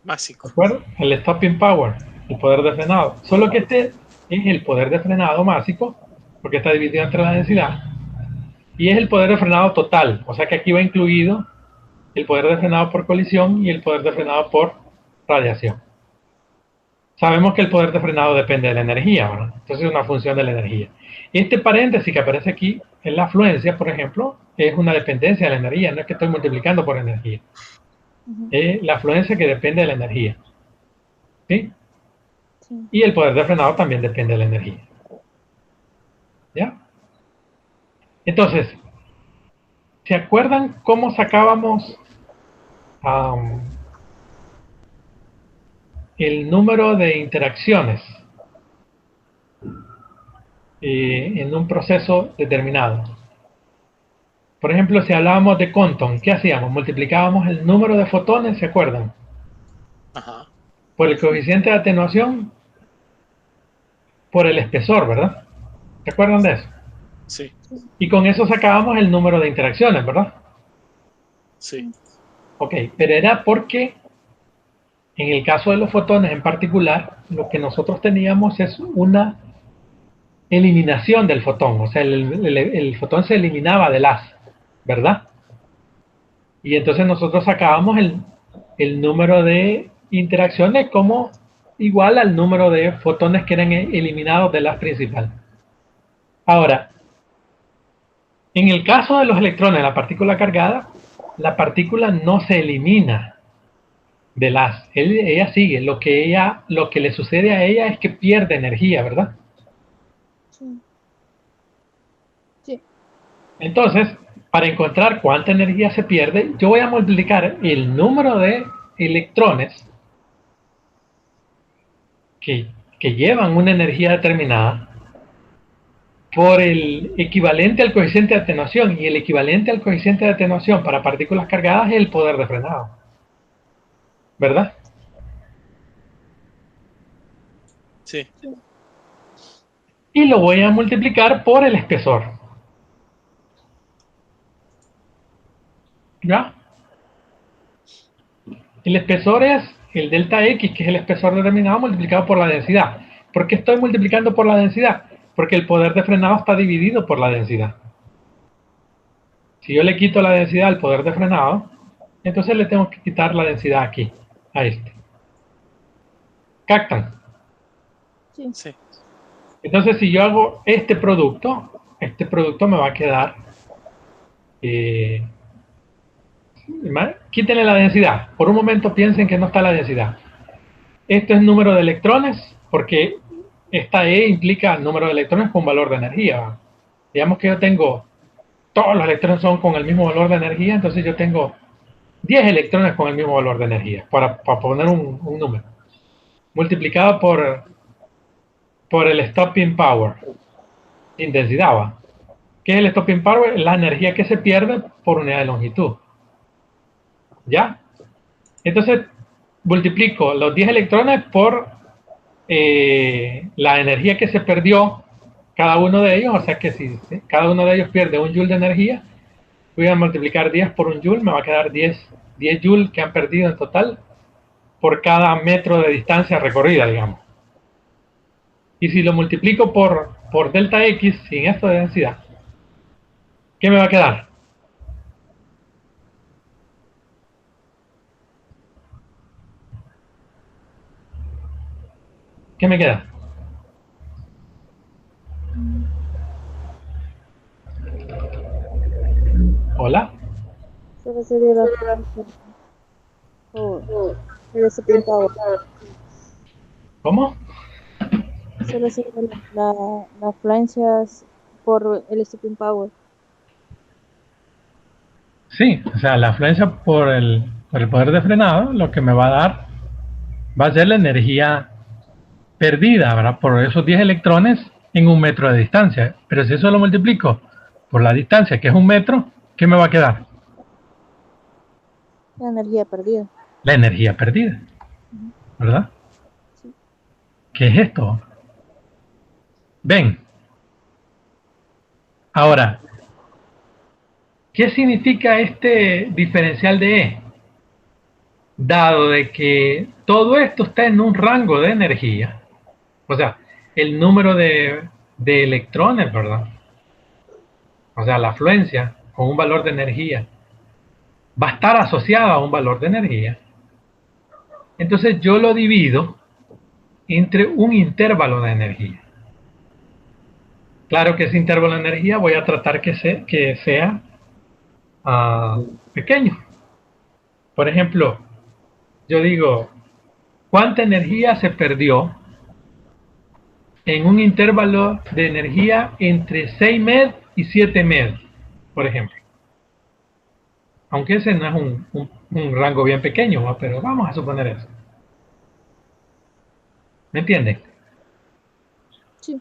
Másico. acuerdo? El stopping power, el poder de frenado. Solo que este es el poder de frenado másico, porque está dividido entre la densidad, y es el poder de frenado total, o sea que aquí va incluido el poder de frenado por colisión y el poder de frenado por radiación. Sabemos que el poder de frenado depende de la energía, ¿verdad? Entonces es una función de la energía. Este paréntesis que aparece aquí en la afluencia, por ejemplo, es una dependencia de la energía, no es que estoy multiplicando por energía. Es la afluencia que depende de la energía. ¿Sí? sí. Y el poder de frenado también depende de la energía. ¿Ya? Entonces, ¿se acuerdan cómo sacábamos el número de interacciones en un proceso determinado? Por ejemplo, si hablábamos de Compton, ¿qué hacíamos? Multiplicábamos el número de fotones, ¿se acuerdan? Ajá. Por el coeficiente de atenuación, por el espesor, ¿verdad? ¿Se acuerdan de eso? Sí, Y con eso sacábamos el número de interacciones, ¿verdad? sí. Ok, pero era porque en el caso de los fotones en particular, lo que nosotros teníamos es una eliminación del fotón, o sea, el fotón se eliminaba del haz, ¿verdad? Y entonces nosotros sacábamos el número de interacciones como igual al número de fotones que eran eliminados del haz principal. Ahora, en el caso de los electrones, la partícula cargada, la partícula no se elimina del haz, ella sigue, lo que le sucede a ella es que pierde energía, ¿verdad? Sí. Sí. Entonces, para encontrar cuánta energía se pierde, yo voy a multiplicar el número de electrones que, que llevan una energía determinada por el equivalente al coeficiente de atenuación, y el equivalente al coeficiente de atenuación para partículas cargadas es el poder de frenado, ¿verdad? Sí. Sí. Y lo voy a multiplicar por el espesor, ¿ya? El espesor es el delta X, que es el espesor determinado multiplicado por la densidad. ¿Por qué estoy multiplicando por la densidad? Porque el poder de frenado está dividido por la densidad. Si yo le quito la densidad al poder de frenado, entonces le tengo que quitar la densidad aquí, a este. ¿Captan? Sí. Sí. Entonces si yo hago este producto me va a quedar... quítenle la densidad. Por un momento piensen que no está la densidad. Esto es número de electrones, porque esta E implica número de electrones con valor de energía. Digamos que yo tengo, todos los electrones son con el mismo valor de energía, entonces yo tengo 10 electrones con el mismo valor de energía, para poner un número. Multiplicado por por el stopping power, intensidad, ¿va? ¿Qué es el stopping power? La energía que se pierde por unidad de longitud. ¿Ya? Entonces, multiplico los 10 electrones por la energía que se perdió cada uno de ellos, o sea que si cada uno de ellos pierde un joule de energía, voy a multiplicar 10 por un joule, me va a quedar 10 joules que han perdido en total por cada metro de distancia recorrida, digamos. Y si lo multiplico por delta X, sin esto de densidad, ¿qué me va a quedar? ¿Qué me queda? ¿Hola? Solo sería la frecuencia. O el stopping power. ¿Cómo? Solo sería la afluencia por el stopping power. Sí, o sea, la afluencia por el poder de frenado, lo que me va a dar va a ser la energía perdida, ¿verdad? Por esos 10 electrones en un metro de distancia. Pero si eso lo multiplico por la distancia, que es un metro, ¿qué me va a quedar? La energía perdida. La energía perdida, ¿verdad? Sí. ¿Qué es esto? Ven. Ahora, ¿qué significa este diferencial de E? Dado de que todo esto está en un rango de energía, o sea, el número de electrones, ¿verdad? O sea, la afluencia con un valor de energía va a estar asociada a un valor de energía. Entonces yo lo divido entre un intervalo de energía. Claro que ese intervalo de energía voy a tratar que sea pequeño. Por ejemplo, yo digo, ¿cuánta energía se perdió en un intervalo de energía entre 6 med y 7 med, por ejemplo? Aunque ese no es un rango bien pequeño, ¿no? Pero vamos a suponer eso. ¿Me entienden? Sí.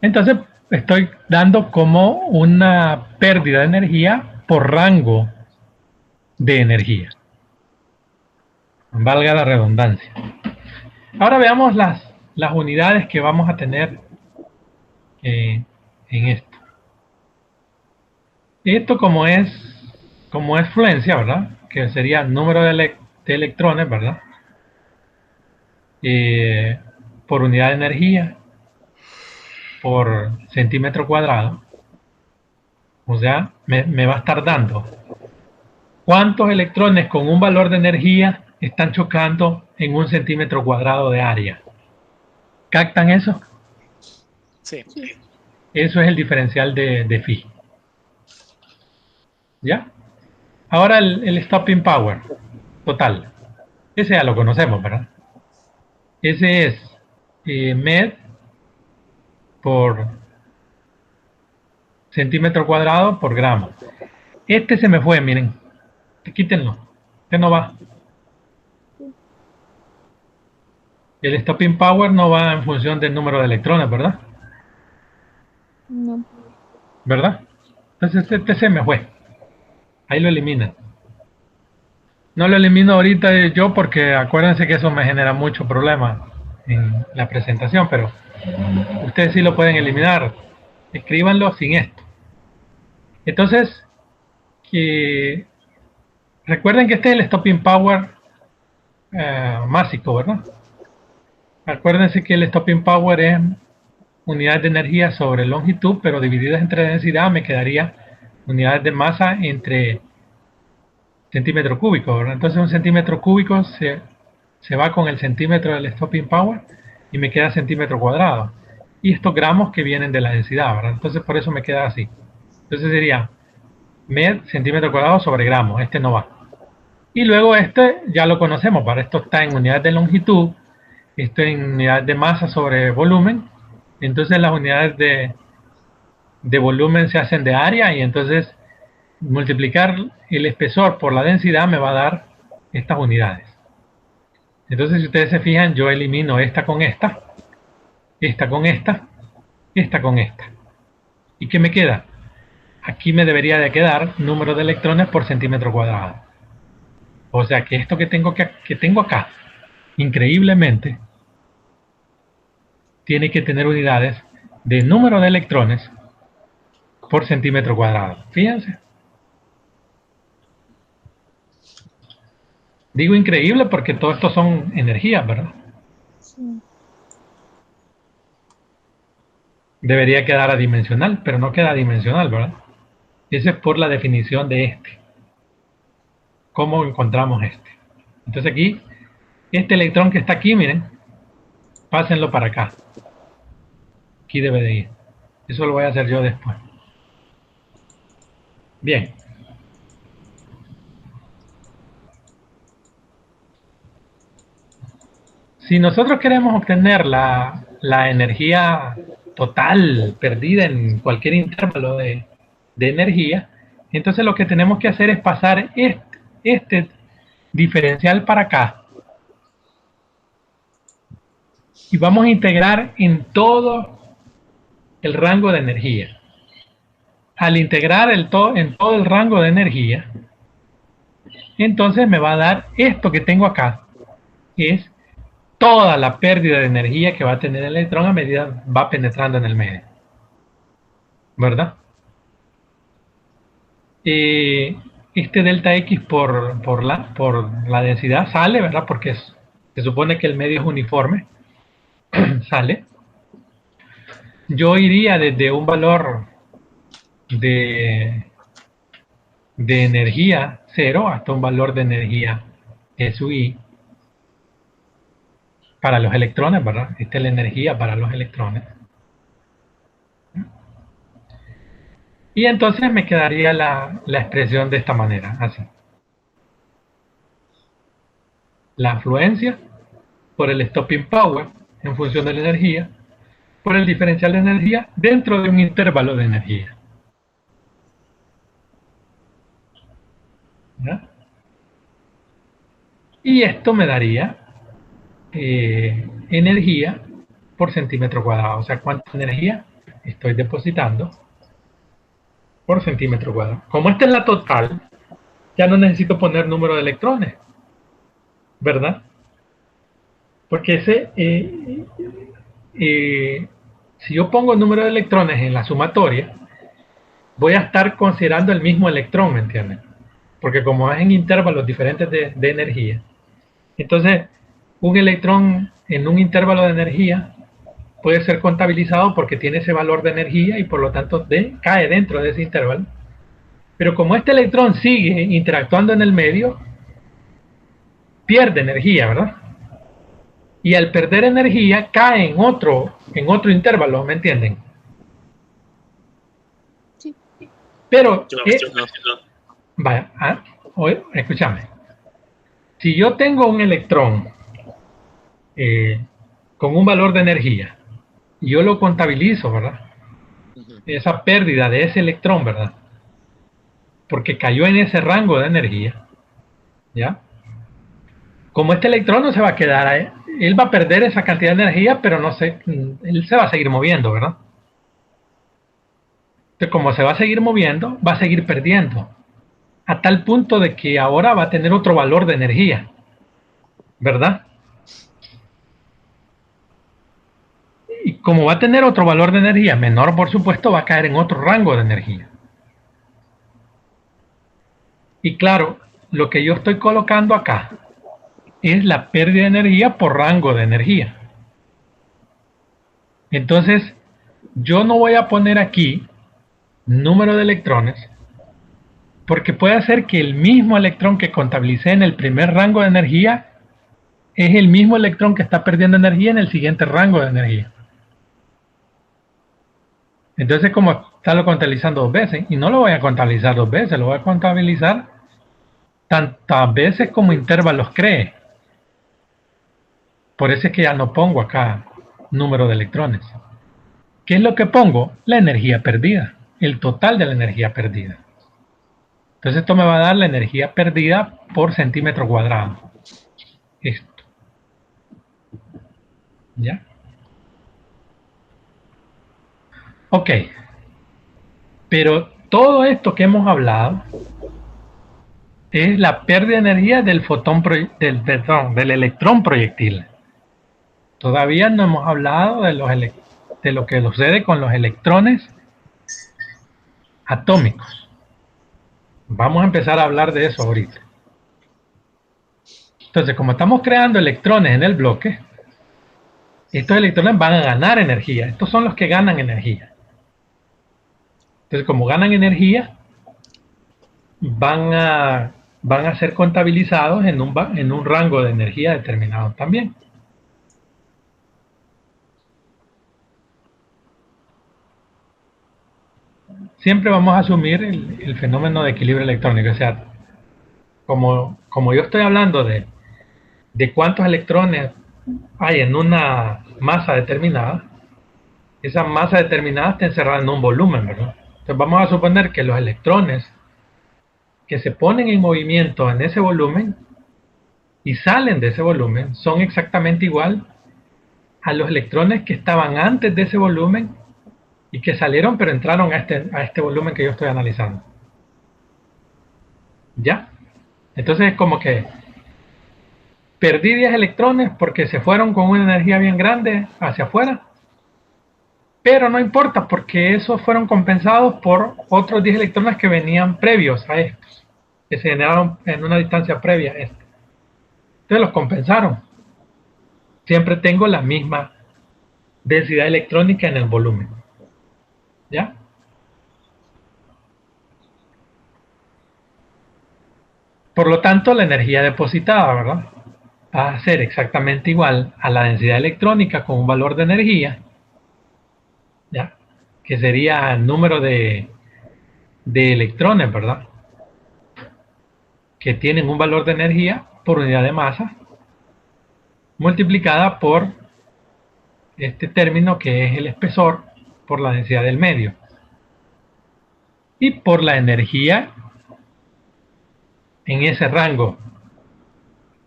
Entonces estoy dando como una pérdida de energía por rango de energía. Valga la redundancia. Ahora veamos las unidades que vamos a tener en esto. Esto como es fluencia, ¿verdad? Que sería número de electrones, ¿verdad? Por unidad de energía por centímetro cuadrado. O sea, me va a estar dando cuántos electrones con un valor de energía están chocando en un centímetro cuadrado de área. ¿Captan eso? Sí. Eso es el diferencial de phi. ¿Ya? Ahora el stopping power total. Ese ya lo conocemos, ¿verdad? Ese es med por centímetro cuadrado por gramo. Este se me fue, miren. Quítenlo. Este no va. El stopping power no va en función del número de electrones, ¿verdad? No. ¿Verdad? Entonces este se me fue. Ahí lo eliminan. No lo elimino ahorita yo porque acuérdense que eso me genera mucho problema en la presentación, pero ustedes sí lo pueden eliminar. Escríbanlo sin esto. Entonces, recuerden que este es el stopping power másico, ¿verdad? Acuérdense que el stopping power es unidades de energía sobre longitud, pero divididas entre densidad me quedaría unidades de masa entre centímetro cúbico, ¿verdad? Entonces un centímetro cúbico se va con el centímetro del stopping power y me queda centímetro cuadrado. Y estos gramos que vienen de la densidad, ¿verdad? Entonces por eso me queda así. Entonces sería med centímetro cuadrado sobre gramos, este no va. Y luego este ya lo conocemos, para esto está en unidades de longitud, esto en unidades de masa sobre volumen, entonces las unidades de volumen se hacen de área y entonces multiplicar el espesor por la densidad me va a dar estas unidades. Entonces si ustedes se fijan, yo elimino esta con esta, esta con esta con esta. ¿Y qué me queda? Aquí me debería de quedar número de electrones por centímetro cuadrado. O sea que esto que tengo acá, increíblemente, tiene que tener unidades de número de electrones por centímetro cuadrado. Fíjense. Digo increíble porque todo esto son energías, ¿verdad? Sí. Debería quedar adimensional, pero no queda adimensional, ¿verdad? Eso es por la definición de este. ¿Cómo encontramos este? Entonces aquí, este electrón que está aquí, miren, pásenlo para acá. Aquí debe de ir. Eso lo voy a hacer yo después. Bien. Si nosotros queremos obtener la energía total perdida en cualquier intervalo de energía, entonces lo que tenemos que hacer es pasar este diferencial para acá y vamos a integrar en todo el rango de energía. Al integrar en todo el rango de energía, entonces me va a dar esto que tengo acá, que es toda la pérdida de energía que va a tener el electrón a medida va penetrando en el medio, ¿verdad? Este delta X por la densidad sale, ¿verdad? Porque se supone que el medio es uniforme, sale. Yo iría desde un valor de, de energía 0 hasta un valor de energía SUI para los electrones, ¿verdad? Esta es la energía para los electrones. Y entonces me quedaría la expresión de esta manera, así. La afluencia por el stopping power en función de la energía, por el diferencial de energía dentro de un intervalo de energía. ¿Ya? Y esto me daría energía por centímetro cuadrado. O sea, cuánta energía estoy depositando por centímetro cuadrado. Como esta es la total, ya no necesito poner número de electrones, ¿verdad? Porque si yo pongo el número de electrones en la sumatoria, voy a estar considerando el mismo electrón, ¿me entienden? Porque como es en intervalos diferentes de energía, entonces un electrón en un intervalo de energía puede ser contabilizado porque tiene ese valor de energía y por lo tanto cae dentro de ese intervalo. Pero como este electrón sigue interactuando en el medio, pierde energía, ¿verdad? Y al perder energía cae en otro intervalo, ¿me entienden? Sí. Pero, Yo no. vaya, escúchame. Si yo tengo un electrón con un valor de energía, y yo lo contabilizo, ¿verdad? Esa pérdida de ese electrón, ¿verdad? Porque cayó en ese rango de energía, ¿ya? Como este electrón no se va a quedar ahí, él va a perder esa cantidad de energía, pero no sé, él se va a seguir moviendo, ¿verdad? Entonces, como se va a seguir moviendo, va a seguir perdiendo, a tal punto de que ahora va a tener otro valor de energía, ¿verdad? Y como va a tener otro valor de energía menor, por supuesto, va a caer en otro rango de energía. Y claro, lo que yo estoy colocando acá es la pérdida de energía por rango de energía. Entonces, yo no voy a poner aquí número de electrones, porque puede ser que el mismo electrón que contabilicé en el primer rango de energía es el mismo electrón que está perdiendo energía en el siguiente rango de energía. Entonces, como estarlo contabilizando dos veces, y no lo voy a contabilizar dos veces, lo voy a contabilizar tantas veces como intervalos cree. Por eso es que ya no pongo acá número de electrones. ¿Qué es lo que pongo? La energía perdida, el total de la energía perdida. Entonces esto me va a dar la energía perdida por centímetro cuadrado. Esto. ¿Ya? Ok, pero todo esto que hemos hablado es la pérdida de energía del del electrón proyectil. Todavía no hemos hablado de lo que sucede con los electrones atómicos. Vamos a empezar a hablar de eso ahorita. Entonces, como estamos creando electrones en el bloque, estos electrones van a ganar energía. Estos son los que ganan energía. Entonces, como ganan energía, van a ser contabilizados en un rango de energía determinado también. Siempre vamos a asumir el fenómeno de equilibrio electrónico. O sea, como yo estoy hablando de cuántos electrones hay en una masa determinada, esa masa determinada está encerrada en un volumen, ¿verdad? Entonces vamos a suponer que los electrones que se ponen en movimiento en ese volumen y salen de ese volumen son exactamente igual a los electrones que estaban antes de ese volumen y que salieron pero entraron a este volumen que yo estoy analizando. ¿Ya? Entonces es como que perdí 10 electrones porque se fueron con una energía bien grande hacia afuera, pero no importa porque esos fueron compensados por otros 10 electrones que venían previos a estos, que se generaron en una distancia previa a esta. Entonces los compensaron. Siempre tengo la misma densidad electrónica en el volumen. ¿Ya? Por lo tanto, la energía depositada, ¿verdad?, va a ser exactamente igual a la densidad electrónica con un valor de energía, ¿ya?, que sería el número de electrones, ¿verdad?, que tienen un valor de energía por unidad de masa, multiplicada por este término que es el espesor por la densidad del medio y por la energía en ese rango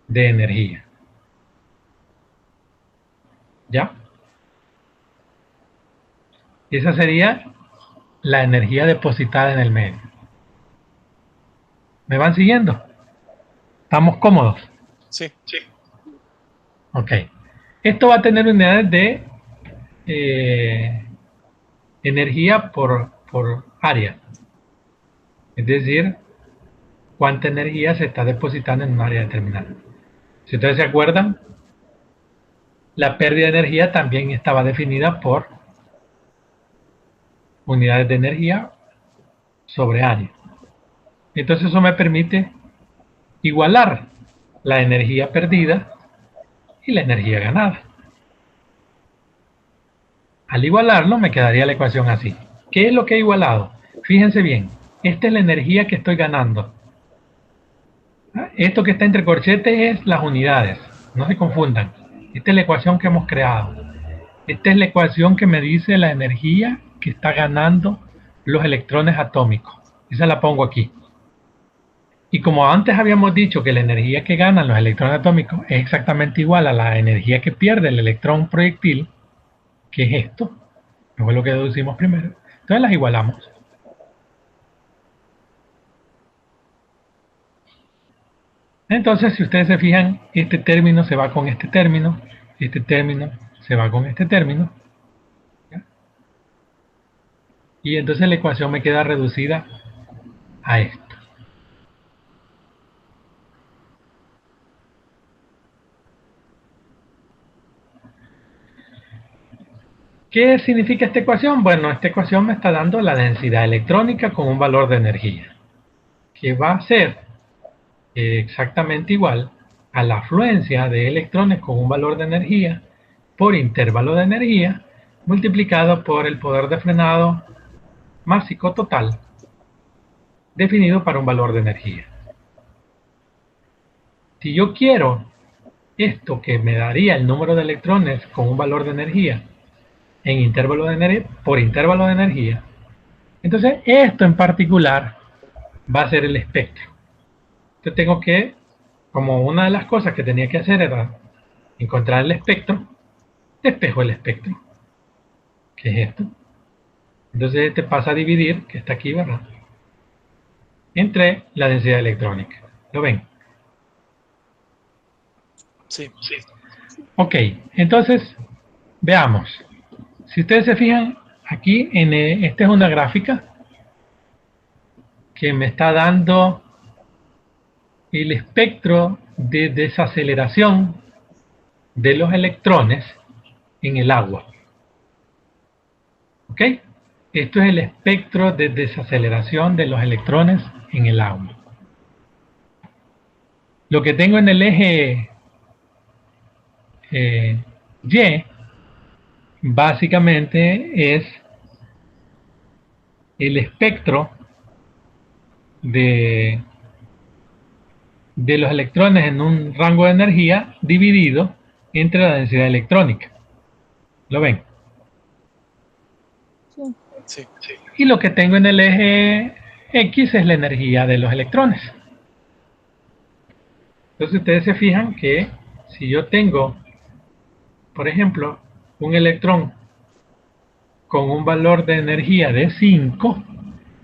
de energía. ¿Ya? Esa sería la energía depositada en el medio. ¿Me van siguiendo? ¿Estamos cómodos? Sí. Ok. Esto va a tener unidades de energía por área. Es decir, cuánta energía se está depositando en un área determinada. Si ustedes se acuerdan, la pérdida de energía también estaba definida por unidades de energía sobre área. Entonces eso me permite igualar la energía perdida y la energía ganada. Al igualarlo me quedaría la ecuación así. ¿Qué es lo que he igualado? Fíjense bien, esta es la energía que estoy ganando. Esto que está entre corchetes es las unidades, no se confundan. Esta es la ecuación que hemos creado. Esta es la ecuación que me dice la energía que está ganando los electrones atómicos. Esa la pongo aquí. Y como antes habíamos dicho que la energía que ganan los electrones atómicos es exactamente igual a la energía que pierde el electrón proyectil, que es esto, que fue lo que deducimos primero, entonces las igualamos. Entonces, si ustedes se fijan, este término se va con este término se va con este término, ¿ya? Y entonces la ecuación me queda reducida a esto. ¿Qué significa esta ecuación? Bueno, esta ecuación me está dando la densidad electrónica con un valor de energía, que va a ser exactamente igual a la afluencia de electrones con un valor de energía por intervalo de energía multiplicado por el poder de frenado másico total definido para un valor de energía. Si yo quiero esto que me daría el número de electrones con un valor de energía en intervalo de energía por intervalo de energía, entonces esto en particular va a ser el espectro. Entonces tengo que, como una de las cosas que tenía que hacer era encontrar el espectro, despejo el espectro, que es esto. Entonces este pasa a dividir, que está aquí, ¿verdad?, entre la densidad electrónica. ¿Lo ven? Sí. Ok, entonces veamos. Si ustedes se fijan, aquí esta es una gráfica que me está dando el espectro de desaceleración de los electrones en el agua. ¿Ok? Esto es el espectro de desaceleración de los electrones en el agua. Lo que tengo en el eje Y básicamente es el espectro de los electrones en un rango de energía dividido entre la densidad electrónica. ¿Lo ven? Sí. Sí. Y lo que tengo en el eje X es la energía de los electrones. Entonces ustedes se fijan que si yo tengo, por ejemplo, un electrón con un valor de energía de 5,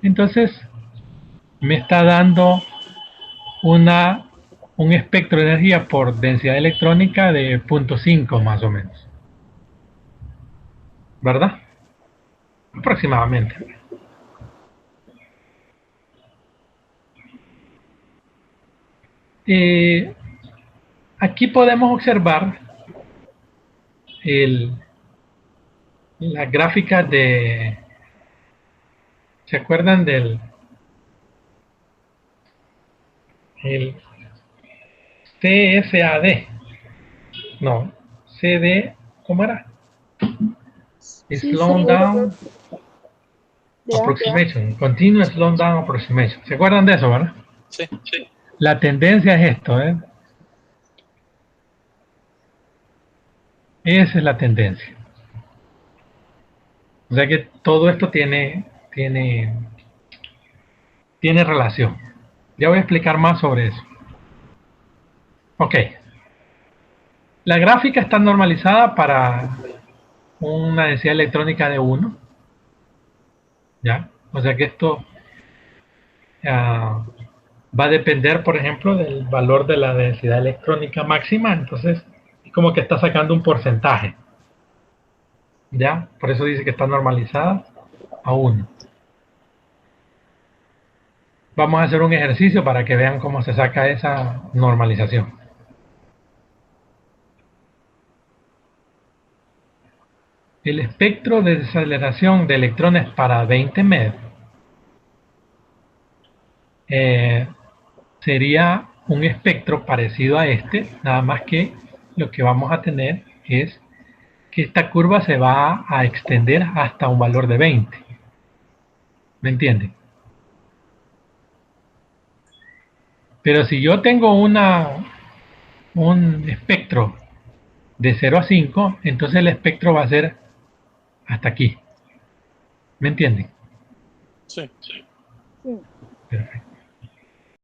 entonces me está dando un espectro de energía por densidad electrónica de 0.5 más o menos. ¿Verdad? Aproximadamente. Aquí podemos observar la gráfica de... ¿Se acuerdan del el CSAD? No, CD, ¿cómo era? Sí, Slow Down de A. Approximation, Continuous Slow Down Approximation. ¿Se acuerdan de eso, verdad? Sí. La tendencia es esto, ¿eh? Esa es la tendencia. O sea que todo esto tiene relación. Ya voy a explicar más sobre eso. Ok. La gráfica está normalizada para una densidad electrónica de 1. ¿Ya? O sea que esto va a depender, por ejemplo, del valor de la densidad electrónica máxima. Entonces, es como que está sacando un porcentaje. ¿Ya? Por eso dice que está normalizada a 1. Vamos a hacer un ejercicio para que vean cómo se saca esa normalización. El espectro de desaceleración de electrones para 20 MeV sería un espectro parecido a este, nada más que lo que vamos a tener es que esta curva se va a extender hasta un valor de 20. ¿Me entienden? Pero si yo tengo un espectro de 0 a 5, entonces el espectro va a ser hasta aquí. ¿Me entienden? Sí. Sí. Perfecto.